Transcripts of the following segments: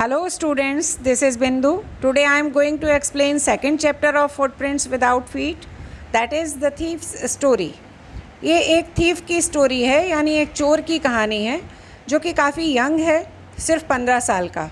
Hello students, this is Bindu. Today I am going to explain second chapter of Footprints Without Feet, that is the thief's story. ये एक thief की story है, यानी एक चोर की कहानी है जो कि काफ़ी यंग है, सिर्फ 15 साल का।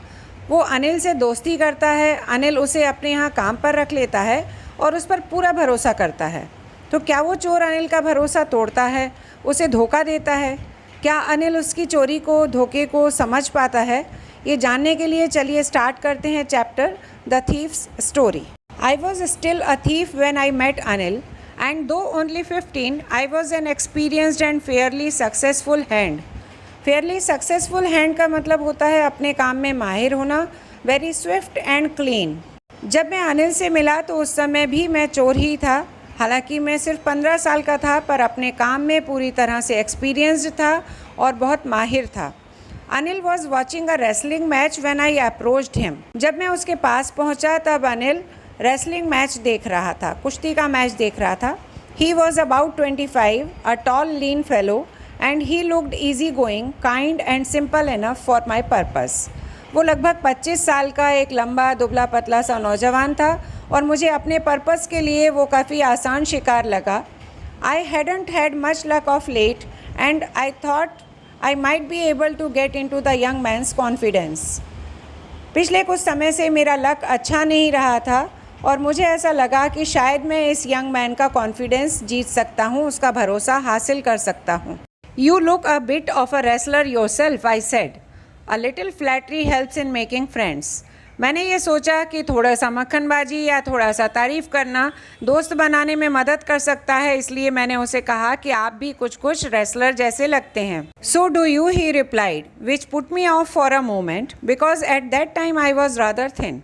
वो अनिल से दोस्ती करता है। अनिल उसे अपने यहाँ काम पर रख लेता है और उस पर पूरा भरोसा करता है। तो क्या वो चोर अनिल का भरोसा तोड़ता है, उसे धोखा देता है? क्या अनिल उसकी चोरी को, धोखे को समझ पाता है? ये जानने के लिए चलिए स्टार्ट करते हैं chapter the thief's story. I was still a thief when I met Anil and though only 15 I was an experienced and fairly successful hand. Fairly successful hand का मतलब होता है अपने काम में माहिर होना, वेरी स्विफ्ट एंड क्लीन। जब मैं अनिल से मिला तो उस समय भी मैं चोर ही था। हालांकि मैं सिर्फ 15 साल का था, पर अपने काम में पूरी तरह से एक्सपीरियंस्ड था और बहुत माहिर था। Anil was watching a wrestling match when I approached him. जब मैं उसके पास पहुंचा तब अनिल रेसलिंग मैच देख रहा था, कुश्ती का मैच देख रहा था। He was about 25, a tall lean fellow and he looked easy going, kind and simple enough for my purpose. वो लगभग 25 साल का एक लंबा दुबला पतला सा नौजवान था और मुझे अपने पर्पस के लिए वो काफ़ी आसान शिकार लगा। I hadn't had much luck of late and I thought I might be able to get into the young man's confidence. पिछले कुछ समय से मेरा लक अच्छा नहीं रहा था और मुझे ऐसा लगा कि शायद मैं इस यंग मैन का कॉन्फिडेंस जीत सकता हूँ, उसका भरोसा हासिल कर सकता हूँ। You look a bit of a wrestler yourself, I said. A little flattery helps in making friends. मैंने ये सोचा कि थोड़ा सा मक्खनबाजी या थोड़ा सा तारीफ़ करना दोस्त बनाने में मदद कर सकता है, इसलिए मैंने उसे कहा कि आप भी कुछ रेसलर जैसे लगते हैं। So do you, he replied, which put me of for a moment because at that time I was rather thin.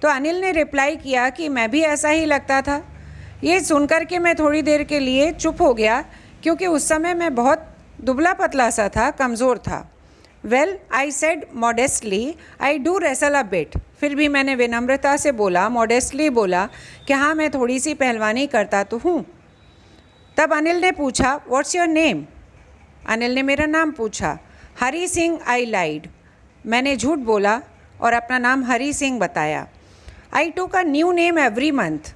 तो अनिल ने रिप्लाई किया कि मैं भी ऐसा ही लगता था। ये सुनकर के मैं थोड़ी देर के लिए चुप हो गया, क्योंकि उस समय मैं बहुत दुबला पतला सा था, कमज़ोर था। Well, I said modestly, I do wrestle a bit. फिर भी मैंने विनम्रता से बोला, मॉडेस्टली बोला कि हाँ, मैं थोड़ी सी पहलवानी करता तो हूँ। तब अनिल ने पूछा, व्हाट्स योर नेम? अनिल ने मेरा नाम पूछा। हरी सिंह, आई लाइड। मैंने झूठ बोला और अपना नाम हरी सिंह बताया। I took a new name every month,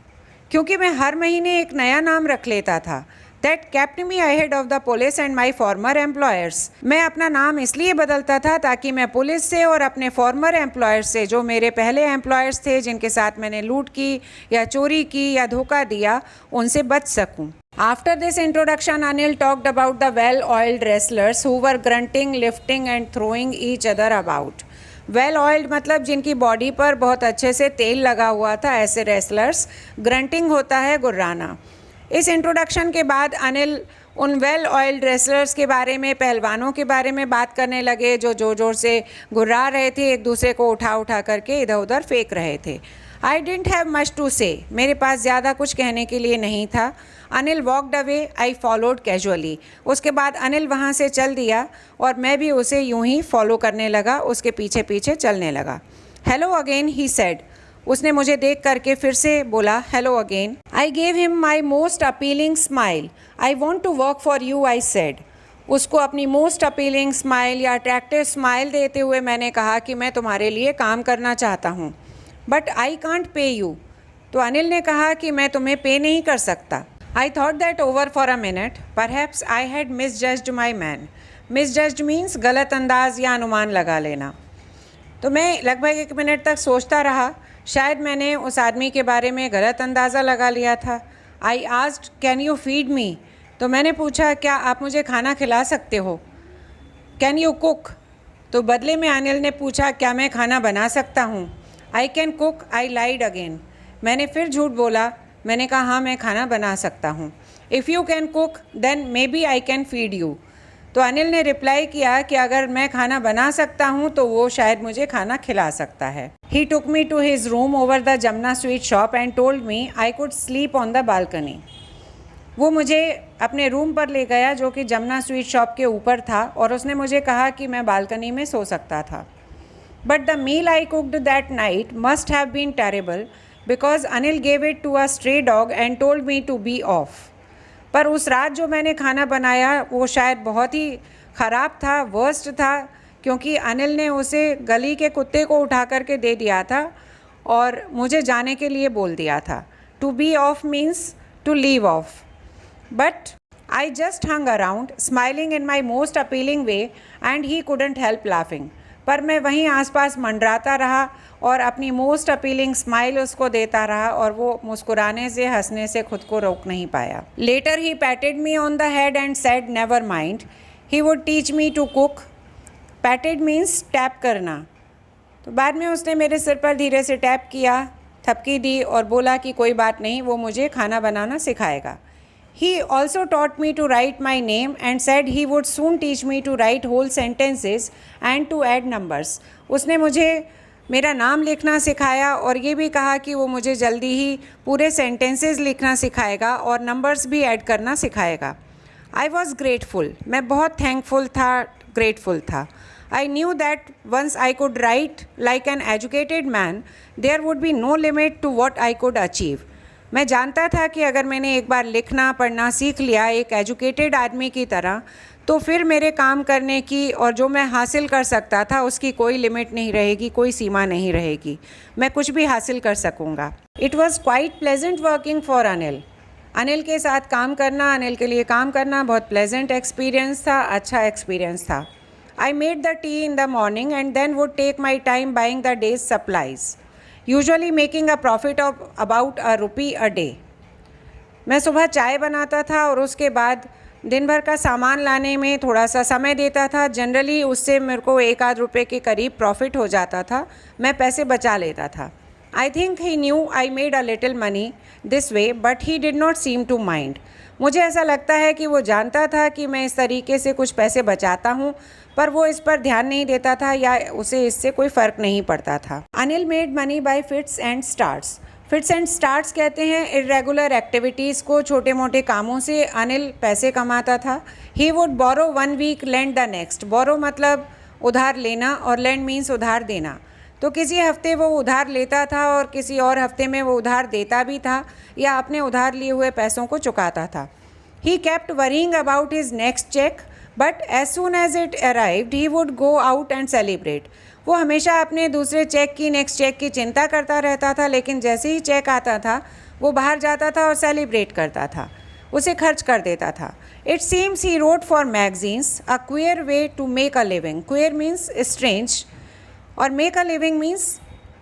क्योंकि मैं हर महीने एक नया नाम रख लेता था। That kept me ahead of the police and my farmer employers. मैं अपना नाम इसलिए बदलता था ताकि मैं पुलिस से और अपने फॉर्मर एम्प्लॉयर्स से, जो मेरे पहले एम्प्लॉयर्स थे जिनके साथ मैंने लूट की या चोरी की या धोखा दिया, उनसे बच सकूं। After this introduction, Anil talked about the well-oiled wrestlers who were grunting, lifting and throwing each other about. Well-oiled मतलब जिनकी बॉडी पर बहुत अच्छे से तेल लगा हुआ था, ऐसे रेसलर्स। ग्रंटिंग होता है गुर्राना। इस इंट्रोडक्शन के बाद अनिल उन वेल ऑयल्ड रेसलर्स के बारे में, पहलवानों के बारे में बात करने लगे जो जोर जोर से गुर्रा रहे थे, एक दूसरे को उठा करके इधर उधर फेंक रहे थे। I didn't have much to say, मेरे पास ज़्यादा कुछ कहने के लिए नहीं था। Anil walked away, I followed casually. उसके बाद अनिल वहाँ से चल दिया और मैं भी उसे यूं ही फॉलो करने लगा, उसके पीछे पीछे चलने लगा। Hello again, he said. उसने मुझे देख करके फिर से बोला, hello again. I gave him my most appealing smile. I want to work for you, I said. उसको अपनी मोस्ट अपीलिंग स्माइल या अट्रैक्टिव स्माइल देते हुए मैंने कहा कि मैं तुम्हारे लिए काम करना चाहता हूँ। But I can't pay you. तो अनिल ने कहा कि मैं तुम्हें पे नहीं कर सकता। I thought that over for a minute, perhaps I had misjudged my man. Misjudged means गलत अंदाज या अनुमान लगा लेना। तो मैं लगभग 1 मिनट तक सोचता रहा, शायद मैंने उस आदमी के बारे में गलत अंदाज़ा लगा लिया था। I asked, can you feed me? तो मैंने पूछा, क्या आप मुझे खाना खिला सकते हो? Can you cook? तो बदले में अनिल ने पूछा, क्या मैं खाना बना सकता हूँ? I can cook, I lied again. मैंने फिर झूठ बोला, मैंने कहा हाँ, मैं खाना बना सकता हूँ। If you can cook then maybe I can feed you. तो अनिल ने रिप्लाई किया कि अगर मैं खाना बना सकता हूँ तो वो शायद मुझे खाना खिला सकता है। He took me to his room over the Jamuna sweet shop and told me I could sleep on the balcony. वो मुझे अपने रूम पर ले गया जो कि जमुना स्वीट शॉप के ऊपर था, और उसने मुझे कहा कि मैं बालकनी में सो सकता था। But the meal I cooked that night must have been terrible because Anil gave it to a stray dog and told me to be off. पर उस रात जो मैंने खाना बनाया वो शायद बहुत ही ख़राब था, वर्स्ट था, क्योंकि अनिल ने उसे गली के कुत्ते को उठा करके दे दिया था और मुझे जाने के लिए बोल दिया था। To be off means to leave off. But I just hung around, smiling in my most appealing way, and he couldn't help laughing. पर मैं वहीं आसपास मंडराता रहा और अपनी मोस्ट अपीलिंग स्माइल उसको देता रहा और वो मुस्कुराने से हंसने से खुद को रोक नहीं पाया। Later he patted me on the head and said never mind, he would teach me to cook. Patted means tap करना। तो बाद में उसने मेरे सिर पर धीरे से टैप किया, थपकी दी और बोला कि कोई बात नहीं, वो मुझे खाना बनाना सिखाएगा। He also taught me to write my name and said he would soon teach me to write whole sentences and to add numbers. उसने मुझे मेरा नाम लिखना सिखाया और ये भी कहा कि वो मुझे जल्दी ही पूरे सेंटेंसेस लिखना सिखाएगा और नंबर्स भी ऐड करना सिखाएगा। I was grateful. मैं बहुत थैंकफुल था, ग्रेटफुल था। I knew that once I could write like an educated man, there would be no limit to what I could achieve. मैं जानता था कि अगर मैंने एक बार लिखना पढ़ना सीख लिया एक एजुकेटेड आदमी की तरह, तो फिर मेरे काम करने की और जो मैं हासिल कर सकता था उसकी कोई लिमिट नहीं रहेगी, कोई सीमा नहीं रहेगी। मैं कुछ भी हासिल कर सकूँगा। It was quite pleasant working for Anil. Anil के साथ काम करना, अनिल के लिए काम करना बहुत प्लेजेंट एक्सपीरियंस था, अच्छा एक्सपीरियंस था। I made the tea in the morning and then would take my time buying the day's supplies, usually making a profit of about ₹1 a day. मैं सुबह चाय बनाता था और उसके बाद दिन भर का सामान लाने में थोड़ा सा समय देता था। जनरली उससे मेरे को 1-8 रुपये के करीब प्रॉफिट हो जाता था, मैं पैसे बचा लेता था। I think he knew I made a little money this way but he did not seem to mind. मुझे ऐसा लगता है कि वो जानता था कि मैं इस तरीके से कुछ पैसे बचाता हूँ, पर वो इस पर ध्यान नहीं देता था या उसे इससे कोई फ़र्क नहीं पड़ता था। Anil made money by fits and starts. Fits and starts कहते हैं इरेगुलर एक्टिविटीज़ को, छोटे मोटे कामों से अनिल पैसे कमाता था। He would borrow 1 week lend the next. Borrow मतलब उधार लेना और लेंड मीन्स उधार देना। तो किसी हफ्ते वो उधार लेता था और किसी और हफ्ते में वो उधार देता भी था या अपने उधार लिए हुए पैसों को चुकाता था। He kept worrying about his next cheque but as soon as it arrived he would go out and celebrate. वो हमेशा अपने दूसरे चेक की, नेक्स्ट चेक की चिंता करता रहता था, लेकिन जैसे ही चेक आता था वो बाहर जाता था और सेलिब्रेट करता था, उसे खर्च कर देता था। It seems he wrote for magazines, a queer way to make a living. Queer means strange और मेक अ लिविंग मीन्स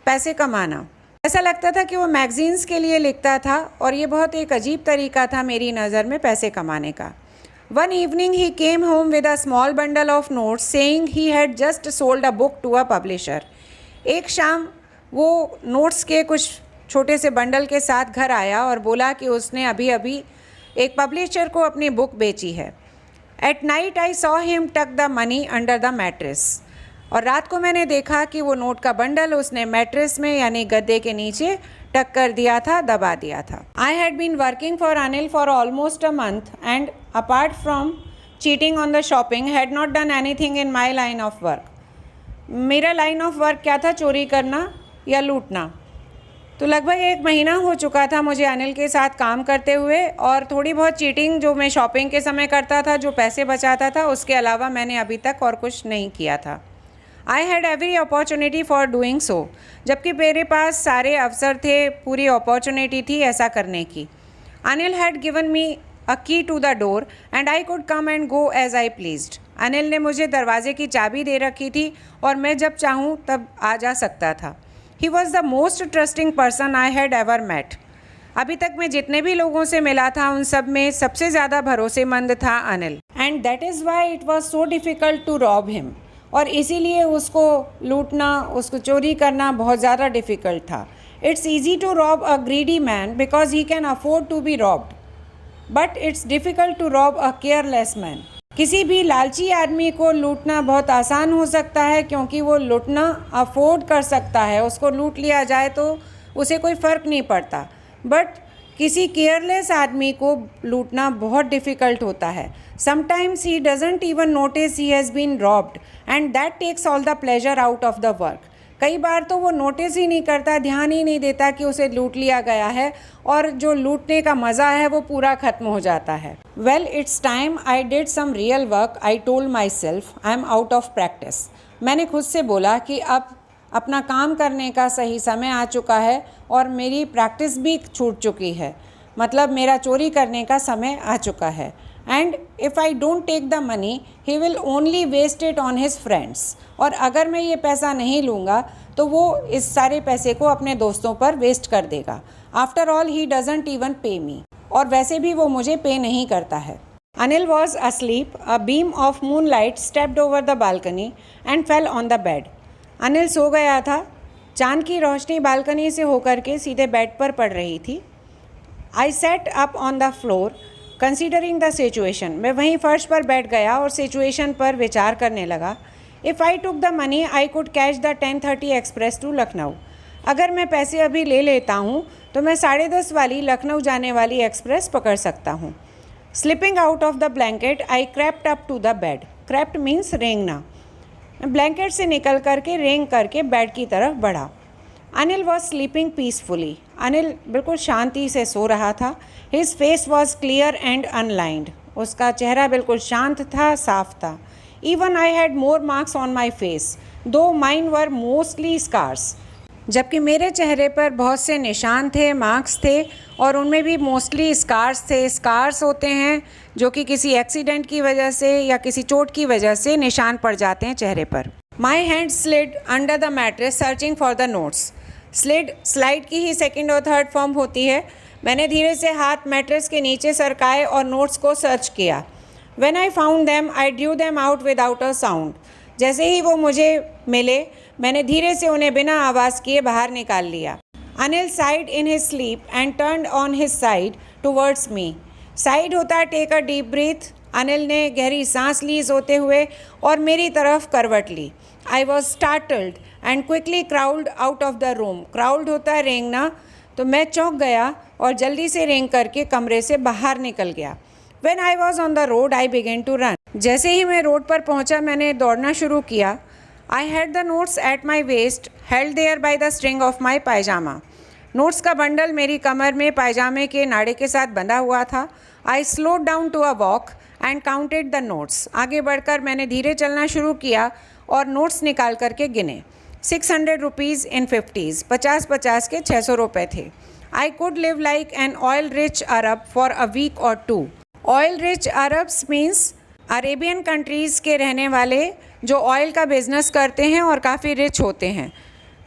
पैसे कमाना। ऐसा लगता था कि वो मैगजीन्स के लिए लिखता था और ये बहुत एक अजीब तरीका था मेरी नज़र में पैसे कमाने का। One evening he came home with a small bundle of notes saying he had just sold a book to a publisher. एक शाम वो नोट्स के कुछ छोटे से बंडल के साथ घर आया और बोला कि उसने अभी अभी एक पब्लिशर को अपनी बुक बेची है। At night I saw him tuck the money under the mattress. और रात को मैंने देखा कि वो नोट का बंडल उसने मैट्रेस में यानी गद्दे के नीचे टक कर दिया था, दबा दिया था। I had been working for Anil for almost a month and apart from cheating on the shopping had not done anything in my line of work. मेरा लाइन ऑफ वर्क क्या था? चोरी करना या लूटना। तो लगभग 1 महीना हो चुका था मुझे अनिल के साथ काम करते हुए और थोड़ी बहुत चीटिंग जो मैं शॉपिंग के समय करता था, जो पैसे बचाता था, उसके अलावा मैंने अभी तक और कुछ नहीं किया था। I had every opportunity for doing so, जबकि मेरे पास सारे अवसर थे, पूरी अपॉर्चुनिटी थी ऐसा करने की। Anil had given me a key to the door and I could come and go as I pleased. Anil ने मुझे दरवाजे की चाबी दे रखी थी और मैं जब चाहूँ तब आ जा सकता था। He was the most trusting person I had ever met. अभी तक मैं जितने भी लोगों से मिला था उन सब में सबसे ज़्यादा भरोसेमंद था Anil. And that is why it was so difficult to rob him. और इसीलिए उसको लूटना, उसको चोरी करना बहुत ज़्यादा डिफ़िकल्ट था। It's easy to rob a greedy man because he can afford to be robbed, but it's difficult to rob a careless man. किसी भी लालची आदमी को लूटना बहुत आसान हो सकता है क्योंकि वो लूटना अफोर्ड कर सकता है, उसको लूट लिया जाए तो उसे कोई फ़र्क नहीं पड़ता, बट किसी केयरलेस आदमी को लूटना बहुत डिफ़िकल्ट होता है। Sometimes he doesn't even notice he has been robbed and that takes all the pleasure out of the work. कई बार तो वो नोटिस ही नहीं करता, ध्यान ही नहीं देता कि उसे लूट लिया गया है और जो लूटने का मज़ा है वो पूरा ख़त्म हो जाता है। Well it's time I did some real work, I told myself I am out of practice. मैंने खुद से बोला कि अब अपना काम करने का सही समय आ चुका है और मेरी प्रैक्टिस भी छूट चुकी है, मतलब मेरा चोरी करने का समय आ चुका है। And if I don't take the money he will only waste it on his friends. और अगर मैं ये पैसा नहीं लूँगा तो वो इस सारे पैसे को अपने दोस्तों पर वेस्ट कर देगा। After all he doesn't even पे मी, और वैसे भी वो मुझे पे नहीं करता है। Anil was asleep. A beam of moonlight stepped over the balcony and fell on the bed. Anil सो गया था। चांद की रोशनी बालकनी से होकर के सीधे बेड पर पड़ रही थी। I set up on the floor considering the situation. मैं वहीं फर्श पर बैठ गया और सिचुएशन पर विचार करने लगा। If I took the money I could catch the 10:30 express to Lucknow. अगर मैं पैसे अभी ले लेता हूँ तो मैं 10:30 वाली लखनऊ जाने वाली एक्सप्रेस पकड़ सकता हूँ। Slipping out of the blanket I crept up to the bed. Crept means रेंगना। ब्लैंकेट से निकल करके रेंग करके बेड की तरफ बढ़ा। Anil was sleeping peacefully. Anil बिल्कुल शांति से सो रहा था। His face was clear and unlined. उसका चेहरा बिल्कुल शांत था, साफ था। Even I had more marks on my face though mine were mostly scars. जबकि मेरे चेहरे पर बहुत से निशान थे, मार्क्स थे, और उनमें भी मोस्टली स्कार्स थे। स्कार्स होते हैं जो कि किसी एक्सीडेंट की वजह से या किसी चोट की वजह से निशान पड़ जाते हैं चेहरे पर। My hand slid under the mattress searching for the notes. Slid slide की ही सेकेंड और थर्ड फॉर्म होती है। मैंने धीरे से हाथ मैट्रेस के नीचे सरकाए और नोट्स को सर्च किया। When I found them I drew them out without a sound. जैसे ही वो मुझे मिले मैंने धीरे से उन्हें बिना आवाज़ किए बाहर निकाल लिया। Anil sighed in his sleep and turned on his side towards me. Sighed होता है take a deep breath. Anil ने गहरी सांस ली सोते हुए और मेरी तरफ करवट ली। I was startled and quickly crawled out of the room. Crawled होता है रेंगना, तो मैं चौंक गया और जल्दी से रेंग करके कमरे से बाहर निकल गया। When I was on the road, I began to run. जैसे ही मैं रोड पर पहुंचा मैंने दौड़ना शुरू किया। I had the notes at my waist, held there by the string of my pajama. Notes का बंडल मेरी कमर में पायजामे के नाड़े के साथ बंधा हुआ था। I slowed down to a walk and counted the notes. आगे बढ़कर मैंने धीरे चलना शुरू किया और नोट्स निकाल करके गिने। 600 रुपीज़ इन 50s, 50 के 600 रुपये थे। I could live like an oil-rich Arab for a week or two. Oil rich Arabs means Arabian countries के रहने वाले जो ऑयल का बिज़नेस करते हैं और काफ़ी रिच होते हैं।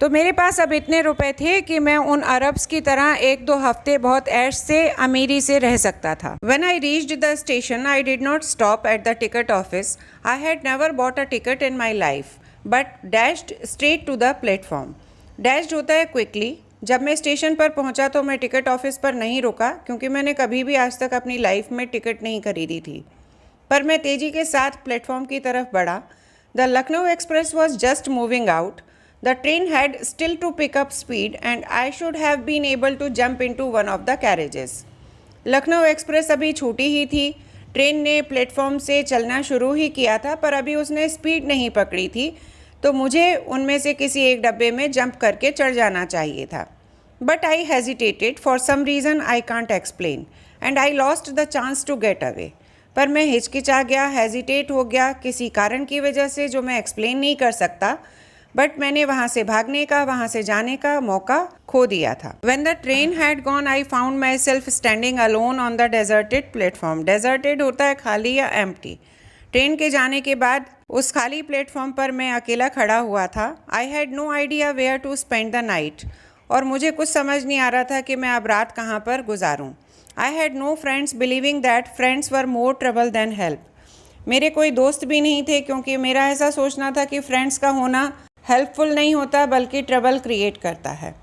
तो मेरे पास अब इतने रुपए थे कि मैं उन अरब्स की तरह 1-2 हफ्ते बहुत ऐश से अमीरी से रह सकता था। When I reached the station, I did not stop at the ticket office. I had never bought a ticket in my life, but dashed straight to the platform. Dashed होता है क्विकली। जब मैं स्टेशन पर पहुंचा तो मैं ticket office पर नहीं रुका क्योंकि मैंने कभी भी आज तक अपनी लाइफ में टिकट नहीं खरीदी थी, पर मैं तेज़ी के साथ प्लेटफॉर्म की तरफ बढ़ा। The Lucknow express was just moving out. The train had still to pick up speed and I should have been able to jump into one of the carriages. Lucknow express अभी छूटी ही थी। ट्रेन ने platform से चलना शुरू ही किया था, पर अभी उसने स्पीड नहीं पकड़ी थी, तो मुझे उनमें से किसी एक डब्बे में जंप करके चढ़ जाना चाहिए था। But I hesitated for some reason I can't explain and I lost the chance to get away. पर मैं हिचकिचा गया, हेजिटेट हो गया किसी कारण की वजह से जो मैं एक्सप्लेन नहीं कर सकता, बट मैंने वहाँ से भागने का, वहाँ से जाने का मौका खो दिया था। When the train had gone, I found myself standing alone on the deserted platform. Deserted होता है खाली या empty। ट्रेन के जाने के बाद उस खाली प्लेटफॉर्म पर मैं अकेला खड़ा हुआ था। I had no idea where to spend the night. और मुझे कुछ समझ नहीं आ रहा था कि मैं अब रात कहाँ पर गुजारूँ। I had no friends believing that friends were more trouble than help. मेरे कोई दोस्त भी नहीं थे क्योंकि मेरा ऐसा सोचना था कि फ्रेंड्स का होना हेल्पफुल नहीं होता बल्कि ट्रबल क्रिएट करता है।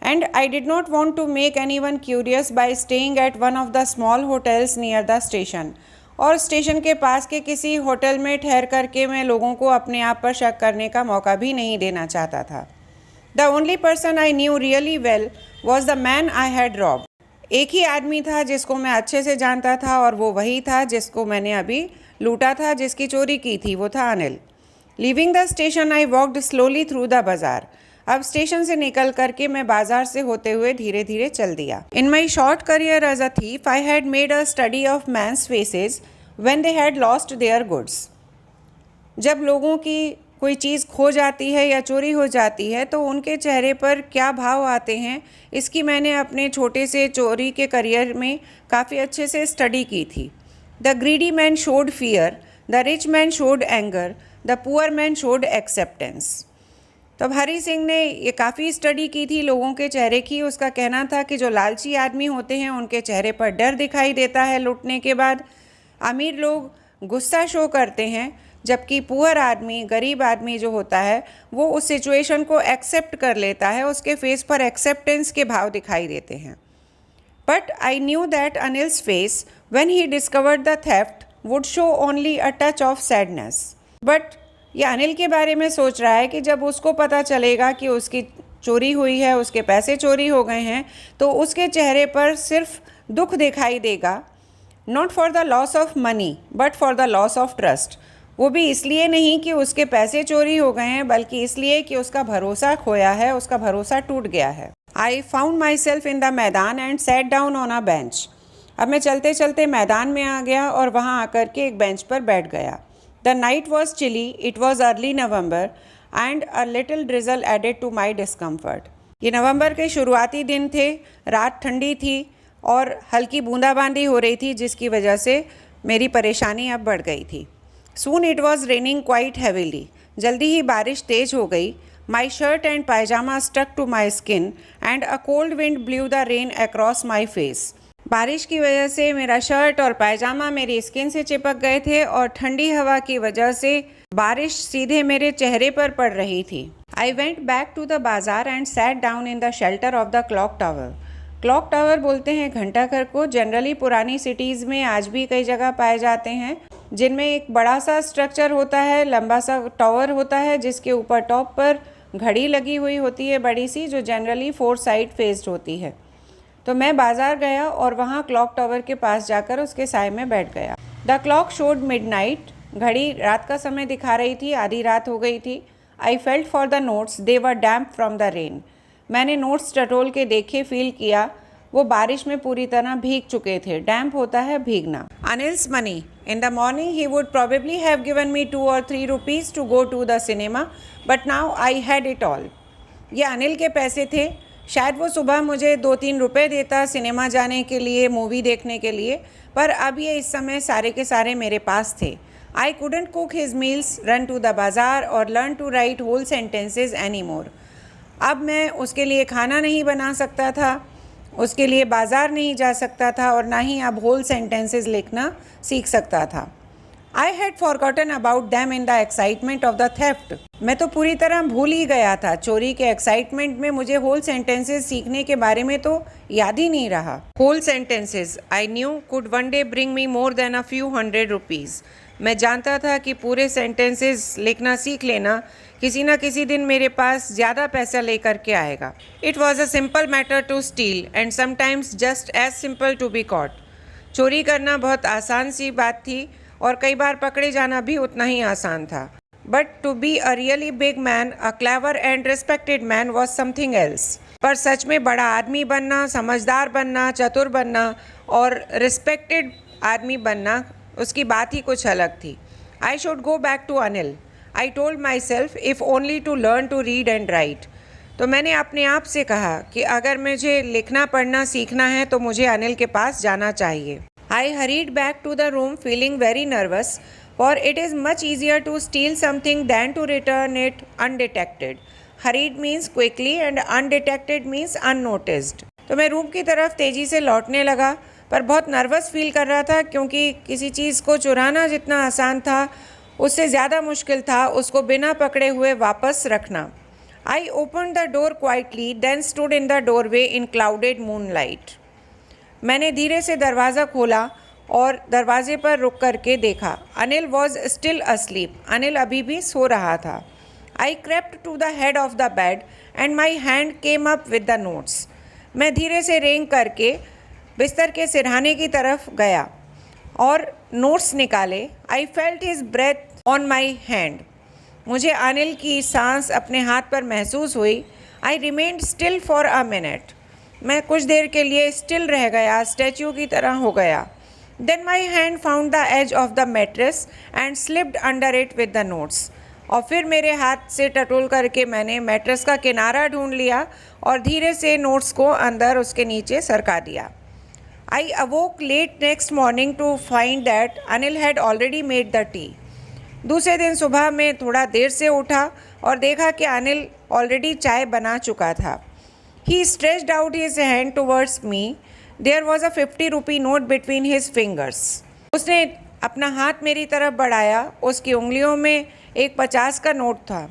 And I did not want to make anyone curious by staying at one of the small hotels near the station. और स्टेशन के पास के किसी होटल में ठहर करके मैं लोगों को अपने आप पर शक करने का मौका भी नहीं देना चाहता था। The only person I knew really well was the man I had rob. एक ही आदमी था जिसको मैं अच्छे से जानता था और वो वही था जिसको मैंने अभी लूटा था, जिसकी चोरी की थी, वो था Anil. Leaving the station I walked slowly through the बाजार। अब स्टेशन से निकल करके मैं बाजार से होते हुए धीरे धीरे चल दिया। In my short career as a thief I had made a study of men's faces when they had lost their goods. जब लोगों की कोई चीज़ खो जाती है या चोरी हो जाती है तो उनके चेहरे पर क्या भाव आते हैं, इसकी मैंने अपने छोटे से चोरी के करियर में काफ़ी अच्छे से स्टडी की थी। The greedy man showed fear, the rich man showed anger, the poor man showed acceptance. तो हरी सिंह ने ये काफ़ी स्टडी की थी लोगों के चेहरे की। उसका कहना था कि जो लालची आदमी होते हैं उनके चेहरे पर डर दिखाई देता है लूटने के बाद। अमीर लोग गुस्सा शो करते हैं, जबकि पुअर आदमी, गरीब आदमी जो होता है वो उस सिचुएशन को एक्सेप्ट कर लेता है, उसके फेस पर एक्सेप्टेंस के भाव दिखाई देते हैं। But I knew that Anil's face when he discovered the theft would show only a touch of sadness. But ये अनिल के बारे में सोच रहा है कि जब उसको पता चलेगा कि उसकी चोरी हुई है, उसके पैसे चोरी हो गए हैं, तो उसके चेहरे पर सिर्फ दुख दिखाई देगा। Not for the loss of money but for the loss of trust. वो भी इसलिए नहीं कि उसके पैसे चोरी हो गए हैं, बल्कि इसलिए कि उसका भरोसा खोया है, उसका भरोसा टूट गया है। I found myself in the maidan and sat down on a bench. अब मैं चलते चलते मैदान में आ गया और वहाँ आकर के एक बेंच पर बैठ गया। The night was chilly, it was early November and a little drizzle added to my discomfort. ये नवंबर के शुरुआती दिन थे, रात ठंडी थी और हल्की बूंदाबांदी हो रही थी, जिसकी वजह से मेरी परेशानी अब बढ़ गई थी। Soon it was raining quite heavily. जल्दी ही बारिश तेज हो गई। My shirt and pajama stuck to my skin and a cold wind blew the rain across my face. बारिश की वजह से मेरा शर्ट और पायजामा मेरी स्किन से चिपक गए थे और ठंडी हवा की वजह से बारिश सीधे मेरे चेहरे पर पड़ रही थी। I went back to the bazaar and sat down in the shelter of the clock tower. Clock tower बोलते हैं घंटाघर को। जनरली पुरानी सिटीज़ में आज भी कई जगह पाए जाते हैं, जिनमें एक बड़ा सा स्ट्रक्चर होता है, लंबा सा टावर होता है, जिसके ऊपर टॉप पर घड़ी लगी हुई होती है बड़ी सी, जो जनरली 4 साइड फेस्ड होती है। तो मैं बाज़ार गया और वहाँ क्लॉक टावर के पास जाकर उसके साए में बैठ गया। The clock showed midnight. घड़ी रात का समय दिखा रही थी, आधी रात हो गई थी। I felt for the notes, they were damp from the rain. मैंने नोट्स टटोल के देखे, फील किया, वो बारिश में पूरी तरह भीग चुके थे। डैम्प होता है भीगना। Anil's money. In the morning he would probably have given me 2 or 3 rupees to go to the cinema, but now I had it all. ये अनिल के पैसे थे। शायद वो सुबह मुझे 2-3 रुपए देता सिनेमा जाने के लिए, मूवी देखने के लिए, पर अब ये इस समय सारे के सारे मेरे पास थे। I couldn't cook his meals, run to the bazaar or learn to write whole sentences anymore. अब मैं उसके लिए खाना नहीं बना सकता था, उसके लिए बाज़ार नहीं जा सकता था और ना ही अब होल सेंटेंसेस लिखना सीख सकता था। I had forgotten about them in the excitement of the theft. मैं तो पूरी तरह भूल ही गया था। चोरी के एक्साइटमेंट में मुझे होल सेंटेंसेस सीखने के बारे में तो याद ही नहीं रहा। Whole sentences I knew could one day bring me more than a few hundred rupees. मैं जानता था कि पूरे सेंटेंसेस लिखना सीख लेना किसी न किसी दिन मेरे पास ज़्यादा पैसा लेकर के आएगा। It was a simple matter to steal and sometimes just as simple to be caught. चोरी करना बहुत आसान सी बात थी और कई बार पकड़े जाना भी उतना ही आसान था। But to be a really big man, a clever and respected man was something else. पर सच में बड़ा आदमी बनना, समझदार बनना, चतुर बनना और रिस्पेक्टेड आदमी बनना, उसकी बात ही कुछ अलग थी। I should go back to Anil, I told myself, if only to learn to read and write. तो मैंने अपने आप से कहा कि अगर मुझे लिखना पढ़ना सीखना है तो मुझे अनिल के पास जाना चाहिए। I hurried back to the room feeling very nervous, for it is much easier to steal something than to return it undetected. Hurried means quickly and undetected means unnoticed. तो मैं रूम की तरफ तेज़ी से लौटने लगा, पर बहुत नर्वस फील कर रहा था, क्योंकि किसी चीज़ को चुराना जितना आसान था उससे ज़्यादा मुश्किल था उसको बिना पकड़े हुए वापस रखना। I open the door quietly then stood in the doorway in clouded moonlight. मैंने धीरे से दरवाज़ा खोला और दरवाजे पर रुक करके देखा। Anil was still asleep. Anil अभी भी सो रहा था। I crept to the head of the bed and my hand came up with the notes. मैं धीरे से रेंग करके बिस्तर के सिरहाने की तरफ गया और नोट्स निकाले। I felt his breath on my hand. मुझे अनिल की सांस अपने हाथ पर महसूस हुई। I remained still for a minute. मैं कुछ देर के लिए स्टिल रह गया, स्टैच्यू की तरह हो गया। Then my hand found the edge of the mattress and slipped under it with the notes. और फिर मेरे हाथ से टटोल करके मैंने मैट्रेस का किनारा ढूंढ लिया और धीरे से नोट्स को अंदर उसके नीचे सरका दिया। I awoke late next morning to find that Anil had already made the tea. दूसरे दिन सुबह में थोड़ा देर से उठा और देखा कि अनिल ऑलरेडी चाय बना चुका था। He stretched out his hand towards me. There was a 50 rupee note between his fingers. उसने अपना हाथ मेरी तरफ बढ़ाया। उसकी उंगलियों में एक 50 का नोट था।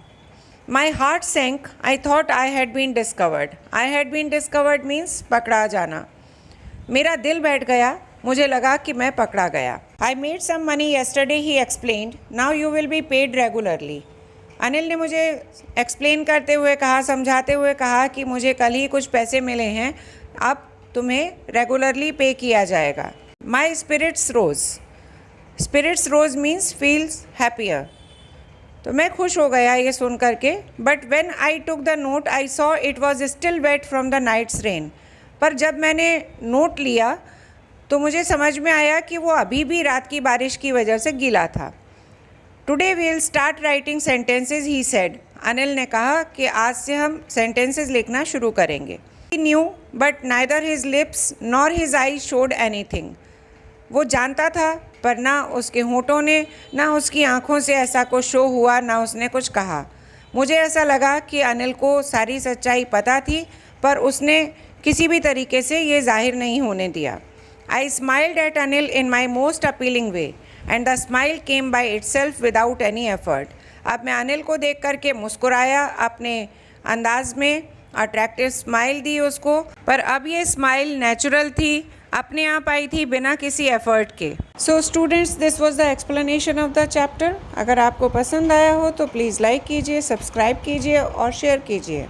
My heart sank. I thought I had been discovered. I had been discovered means पकड़ा जाना। मेरा दिल बैठ गया। मुझे लगा कि मैं पकड़ा गया। I made some money yesterday, he explained. Now you will be paid regularly. Anil ने मुझे एक्सप्लेन करते हुए कहा, समझाते हुए कहा कि मुझे कल ही कुछ पैसे मिले हैं, अब तुम्हें रेगुलरली पे किया जाएगा। My spirits rose. Spirits rose means feels happier. तो मैं खुश हो गया ये सुन करके। But when I took the note I saw it was still wet from the night's rain. पर जब मैंने नोट लिया तो मुझे समझ में आया कि वो अभी भी रात की बारिश की वजह से गीला था। Today we will start writing sentences, he said. अनिल ने कहा कि आज से हम सेंटेंसेज लिखना शुरू करेंगे। He knew but neither his lips nor his eye showed anything. वो जानता था पर ना उसके होठों ने ना उसकी आंखों से ऐसा कुछ शो हुआ, ना उसने कुछ कहा। मुझे ऐसा लगा कि अनिल को सारी सच्चाई पता थी पर उसने किसी भी तरीके से ये जाहिर नहीं होने दिया। I smiled at Anil in my most appealing way and the smile came by itself without any effort. अब मैं अनिल को देख करके मुस्कुराया, अपने अंदाज में अट्रैक्टिव स्माइल दी उसको। पर अब ये स्माइल नेचुरल थी, अपने आप आई थी बिना किसी एफर्ट के। So students, this was the explanation of the chapter. अगर आपको पसंद आया हो तो प्लीज़ लाइक कीजिए, सब्सक्राइब कीजिए और शेयर कीजिए।